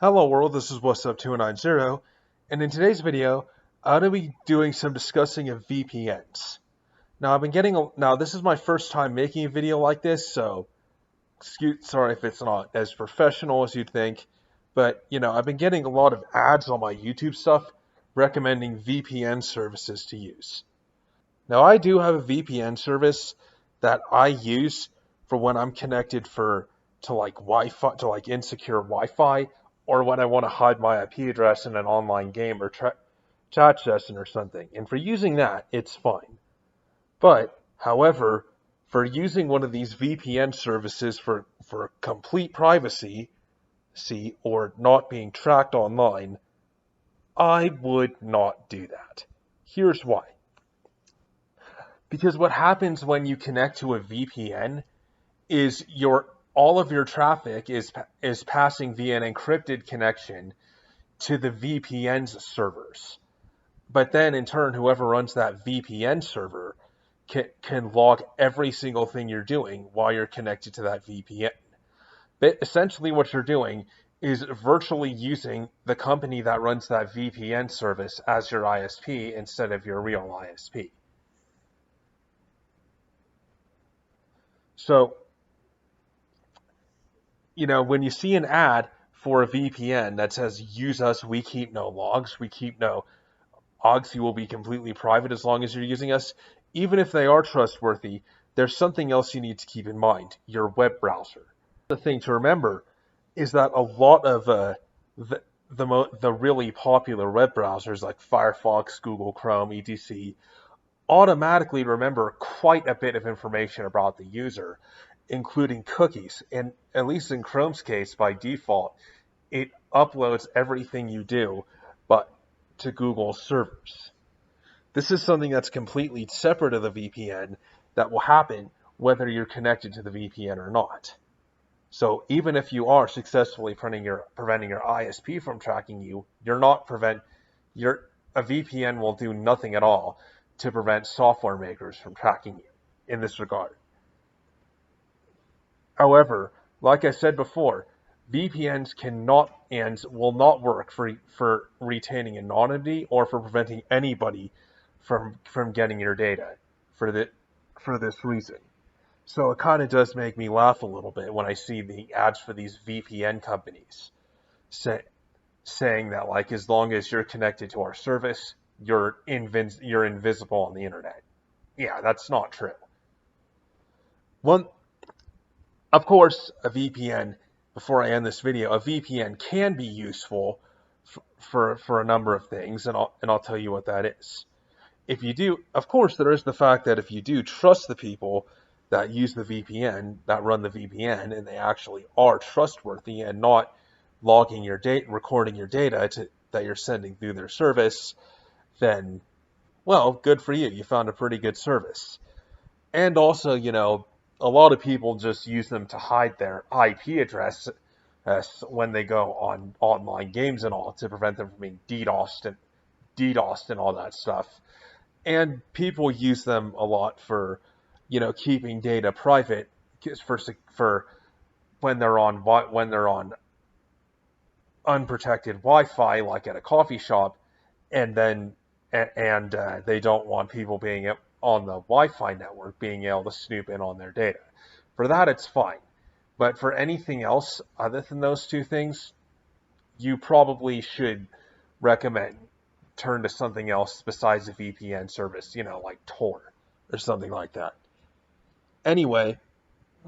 Hello world, this is What's Up 290, and in today's video, I'm going to be doing some discussing of VPNs. Now this is my first time making a video like this, so sorry if it's not as professional as you'd think, but I've been getting a lot of ads on my YouTube stuff recommending VPN services to use. Now I do have a VPN service that I use for when I'm connected to Wi-Fi, to insecure Wi-Fi, or when I want to hide my IP address in an online game or chat session or something. And for using that, it's fine. But, however, for using one of these VPN services for complete privacy, or not being tracked online, I would not do that. Here's why. Because what happens when you connect to a VPN is all of your traffic is passing via an encrypted connection to the VPN's servers. But then, in turn, whoever runs that VPN server can log every single thing you're doing while you're connected to that VPN. But essentially what you're doing is virtually using the company that runs that VPN service as your ISP instead of your real ISP. So, when you see an ad for a VPN that says, use us, we keep no logs, we keep no logs, you will be completely private as long as you're using us, even if they are trustworthy, there's something else you need to keep in mind, your web browser. The thing to remember is that a lot of the really popular web browsers like Firefox, Google Chrome, etc. automatically remember quite a bit of information about the user, including cookies, and at least in Chrome's case, by default, it uploads everything you do but to Google's servers. This is something that's completely separate of the VPN that will happen whether you're connected to the VPN or not. So even if you are successfully preventing your ISP from tracking you, a VPN will do nothing at all to prevent software makers from tracking you in this regard. However, like I said before, VPNs cannot and will not work for retaining anonymity or for preventing anybody from getting your data for this reason. So it kind of does make me laugh a little bit when I see the ads for these VPN companies saying that, as long as you're connected to our service, you're invisible on the internet. Yeah, that's not true. Of course, a VPN, before I end this video, a VPN can be useful for a number of things, and I'll tell you what that is. If you do, of course, there is the fact that if you do trust the people that use the VPN, that run the VPN, and they actually are trustworthy and not logging your data, recording your data that you're sending through their service, then, well, good for you. You found a pretty good service. And also, a lot of people just use them to hide their IP address when they go on online games and all, to prevent them from being DDoSed and all that stuff. And people use them a lot for, keeping data private for when they're on unprotected Wi-Fi, like at a coffee shop, and they don't want people being on the Wi-Fi network being able to snoop in on their data. For that, it's fine. But for anything else other than those two things, you probably should recommend turn to something else besides a VPN service, like Tor or something like that. Anyway,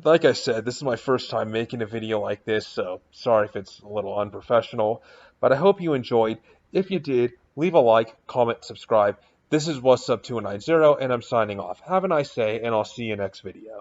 like I said, this is my first time making a video like this, so sorry if it's a little unprofessional, but I hope you enjoyed. If you did, leave a like, comment, subscribe. This is What's Up 290, and I'm signing off. Have a nice day, and I'll see you next video.